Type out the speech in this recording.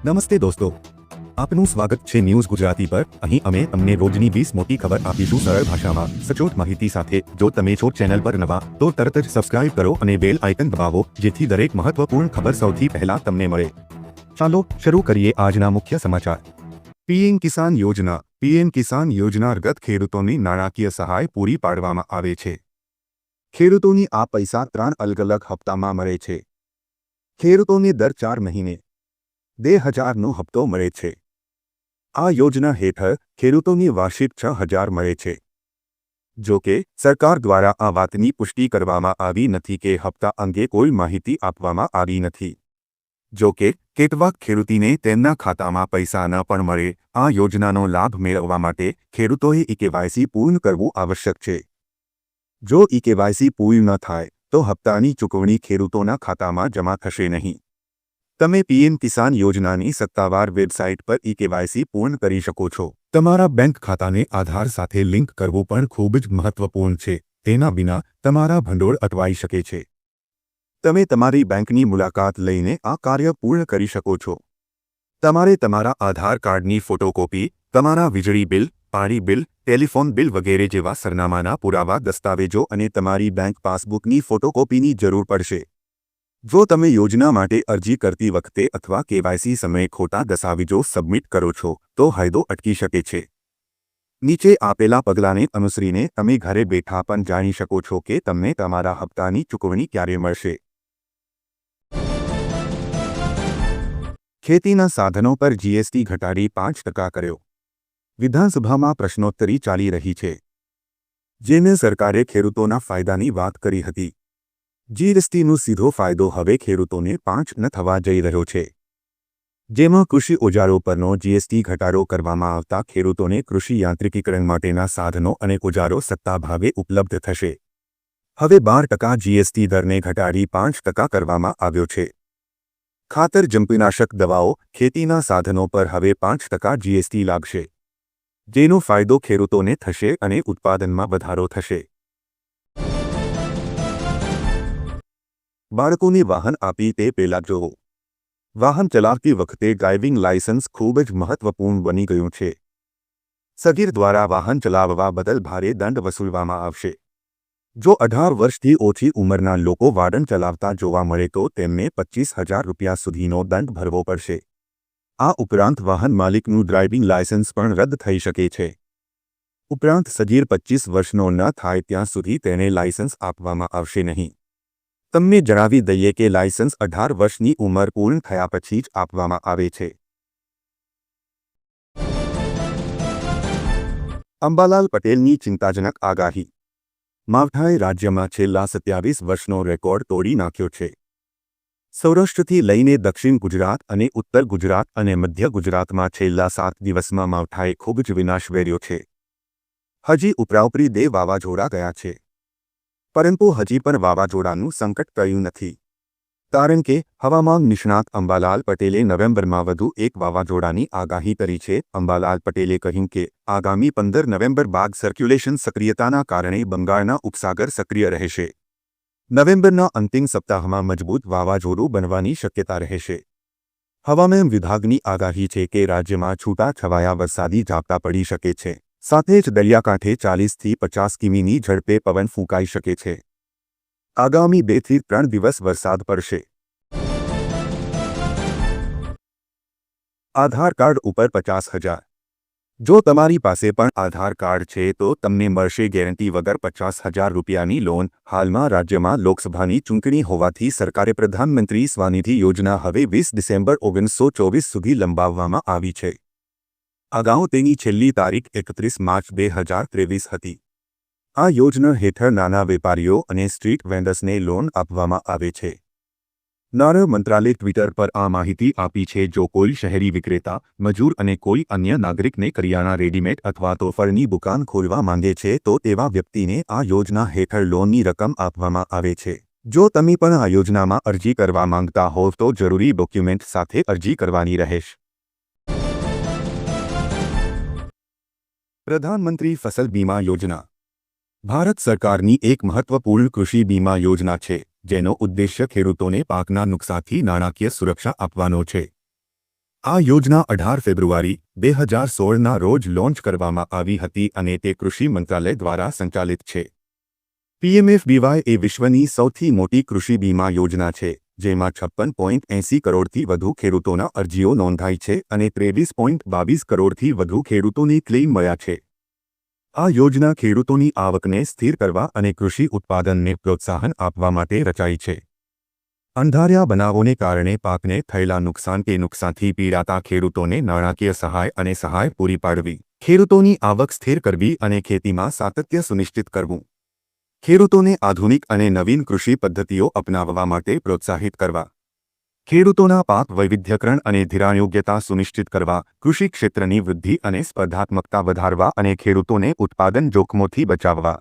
નમસ્તે દોસ્તો, આપનું સ્વાગત છે ન્યૂઝ ગુજરાતી પર। અહીં અમે તમને રોજની 20 મોટી ખબર આપીશું સરળ ભાષામાં સચોટ માહિતી સાથે। જો તમે છો ચેનલ પર નવા તો તરત જ સબસ્ક્રાઇબ કરો અને બેલ આઇકન દબાવો જેથી દરેક મહત્વપૂર્ણ ખબર સૌથી પહેલા તમને મળે। ચાલો શરૂ કરીએ આજના મુખ્ય સમાચાર। પીએમ કિસાન યોજના। પીએમ કિસાન યોજના અંતર્ગત ખેડૂતોની નાણાકીય સહાય પૂરી પાડવામાં આવે છે। ખેડૂતોની આ પૈસા 3 અલગ અલગ હપ્તામાં મળે છે। ખેડૂતોને દર 4 મહિને 2000નો હપ્તો મળે છે। આ યોજના હેઠળ ખેડૂતોની વાર્ષિક 6000 મળે છે। જો કે સરકાર દ્વારા આ વાતની પુષ્ટિ કરવામાં આવી નથી કે હપ્તા અંગે કોઈ માહિતી આપવામાં આવી નથી। જો કે કેટલાક ખેડૂતોને તેમના ખાતામાં પૈસા ન પણ મળે। આ યોજનાનો લાભ મેળવવા માટે ખેડૂતોએ ઈકેવાયસી પૂર્ણ કરવું આવશ્યક છે। જો ઈકેવાયસી પૂર્ણ ન થાય તો હપ્તાની ચૂકવણી ખેડૂતોના ખાતામાં જમા થશે નહીં। તમે પીએમ કિસાન યોજનાની સત્તાવાર વેબસાઇટ પર ઈકેવાયસી પૂર્ણ કરી શકો છો। તમારા બેંક ખાતાને આધાર સાથે લિંક કરવું પણ ખૂબ જ મહત્વપૂર્ણ છે। તેના વિના તમારા ભંડોળ અટવાઈ શકે છે। તમે તમારી બેંકની મુલાકાત લઈને આ કાર્ય પૂર્ણ કરી શકો છો। તમારે તમારા આધાર કાર્ડની ફોટોકોપી, તમારા વીજળી બિલ, પાણી બિલ, ટેલિફોન બિલ વગેરે જેવા સરનામાના પુરાવા દસ્તાવેજો અને તમારી બેંક પાસબુકની ફોટોકોપીની જરૂર પડશે। જો તમે યોજના માટે અરજી કરતી વખતે અથવા કેવાયસી સમયે ખોટા દસ્તાવેજો સબમિટ કરો છો તો ફાયદો અટકી શકે છે। નીચે આપેલા પગલાંને અનુસરીને તમે ઘરે બેઠા પણ જાણી શકો છો કે તમને તમારા હપ્તાની ચૂકવણી ક્યારે મળશે। ખેતીના સાધનો પર જીએસટી ઘટાડી 5% કર્યો। વિધાનસભામાં પ્રશ્નોત્તરી ચાલી રહી છે, જેને સરકારે ખેડૂતોના ફાયદાની વાત કરી હતી। જીએસટીનો સીધો ફાયદો હવે ખેડૂતોને 5% થવા જઈ રહ્યો છે, જેમાં કૃષિ ઓજારો પરનો જીએસટી ઘટાડો કરવામાં આવતા ખેડૂતોને કૃષિ યાંત્રિકીકરણ માટેના સાધનો અને ઓજારો સસ્તા ભાવે ઉપલબ્ધ થશે। હવે 12% જીએસટી દરને ઘટાડી 5% કરવામાં આવ્યો છે। ખાતર, જંતુનાશક દવાઓ, ખેતીના સાધનો પર હવે 5% જીએસટી લાગશે, જેનો ફાયદો ખેડૂતોને થશે અને ઉત્પાદનમાં વધારો થશે। બાળકોને વાહન આપી તે પહેલા જોવો। વાહન ચલાવતી વખતે ડ્રાઇવિંગ લાયસન્સ ખૂબ જ મહત્વપૂર્ણ બની ગયું છે। સગીર દ્વારા વાહન ચલાવવા બદલ ભારે દંડ વસૂલવામાં આવશે। જો 18 વર્ષથી ઓછી ઉંમરના લોકો વાહન ચલાવતા જોવા મળે તો તેમને 25,000 રૂપિયા સુધીનો દંડ ભરવો પડશે। આ ઉપરાંત વાહન માલિકનું ડ્રાઇવિંગ લાયસન્સ પણ રદ થઈ શકે છે। ઉપરાંત સગીર 25 વર્ષનો ન થાય ત્યાં સુધી તેને લાયસન્સ આપવામાં આવશે નહીં। તમને જણાવી દઈએ કે લાયસન્સ 18 વર્ષની ઉંમર પૂર્ણ થયા પછી જ આપવામાં આવે છે। અંબાલાલ પટેલની ચિંતાજનક આગાહી। માવઠાએ રાજ્યમાં છેલ્લા 27 વર્ષનો રેકોર્ડ તોડી નાખ્યો છે। સૌરાષ્ટ્રથી લઈને દક્ષિણ ગુજરાત અને ઉત્તર ગુજરાત અને મધ્ય ગુજરાતમાં છેલ્લા 7 દિવસમાં માવઠાએ ખૂબ જ વિનાશ વેર્યો છે। હજી ઉપરાઉપરી 2 વાવાઝોડા ગયા છે, પરંતુ હજી પણ વાવાઝોડાનું સંકટ ટળ્યું નથી, કારણ કે હવામાન નિષ્ણાત અંબાલાલ પટેલે નવેમ્બરમાં વધુ એક વાવાઝોડાની આગાહી કરી છે। અંબાલાલ પટેલે કહ્યું કે આગામી 15 નવેમ્બર બાદ સર્ક્યુલેશન સક્રિયતાના કારણે બંગાળના ઉપસાગર સક્રિય રહેશે। નવેમ્બરના અંતિમ સપ્તાહમાં મજબૂત વાવાઝોડું બનવાની શક્યતા રહેશે। હવામાન વિભાગની આગાહી છે કે રાજ્યમાં છૂટાછવાયા વરસાદી ઝાપટા પડી શકે છે, સાથે જ દરિયાકાંઠે 40થી 50 કિમીની ઝડપે પવન ફૂંકાઈ શકે છે। આગામી 2 થી 3 દિવસ વરસાદ પડશે। આધાર કાર્ડ ઉપર 50,000। જો તમારી પાસે પણ આધાર કાર્ડ છે તો તમને મળશે ગેરંટી વગર 50,000 રૂપિયાની લોન। હાલમાં રાજ્યમાં લોકસભાની ચૂંટણી હોવાથી સરકારે પ્રધાનમંત્રી સ્વનિધિ યોજના હવે 20 ડિસેમ્બર 1924 સુધી લંબાવવામાં આવી છે। અગાઉ તેની છેલ્લી તારીખ 31 માર્ચ 2023 હતી। આ યોજના હેઠળ નાના વેપારીઓ અને સ્ટ્રીટ વેન્ડર્સને લોન આપવામાં આવે છે। નાણાં મંત્રાલયે ટ્વિટર પર આ માહિતી આપી છે। જો કોઈ શહેરી વિક્રેતા, મજૂર અને કોઈ અન્ય નાગરિકને કરિયાણા, રેડીમેડ અથવા તો ફળની દુકાન ખોલવા માંગે છે તો તેવા વ્યક્તિને આ યોજના હેઠળ લોનની રકમ આપવામાં આવે છે। જો તમે પણ આ યોજનામાં અરજી કરવા માંગતા હોવ તો જરૂરી ડોક્યુમેન્ટ સાથે અરજી કરવાની રહેશે। પ્રધાનમંત્રી ફસલ બીમા યોજના ભારત સરકારની એક મહત્વપૂર્ણ કૃષિ બીમા યોજના છે, જેનો ઉદ્દેશ્ય ખેડૂતોને પાકના નુકસાનથી નાણાકીય સુરક્ષા આપવાનો છે। આ યોજના 18 ફેબ્રુઆરી 2016ના રોજ લોન્ચ કરવામાં આવી હતી અને તે કૃષિ મંત્રાલય દ્વારા સંચાલિત છે. પીએમએફબીવાય એ વિશ્વની સૌથી મોટી કૃષિ બીમા યોજના છે, જેમાં 56.80 કરોડથી વધુ ખેડૂતોના અરજીઓ નોંધાઈ છે અને 23.22 કરોડથી વધુ ખેડૂતોને ક્લેમ મળ્યા છે. આ યોજના ખેડૂતોની આવકને સ્થિર કરવા અને કૃષિ ઉત્પાદનને પ્રોત્સાહન આપવા માટે રચાઈ છે. અંધારિયા બનાવોને કારણે પાકને થયેલા નુકસાન કે નુકસાનથી પીડાતા ખેડૂતોને નાણાકીય સહાય અને સહાય પૂરી પાડવી, ખેડૂતોની આવક સ્થિર કરવી અને ખેતીમાં સાતત્ય સુનિશ્ચિત કરવું, ખેડૂતોને આધુનિક અને નવીન કૃષિ પદ્ધતિઓ અપનાવવા માટે પ્રોત્સાહિત કરવા, ખેડૂતોના પાક વૈવિધ્યકરણ અને ધિરાણયોગ્યતા સુનિશ્ચિત કરવા, કૃષિ ક્ષેત્રની વૃદ્ધિ અને સ્પર્ધાત્મકતા વધારવા અને ખેડૂતોને ઉત્પાદન જોખમોથી બચાવવા.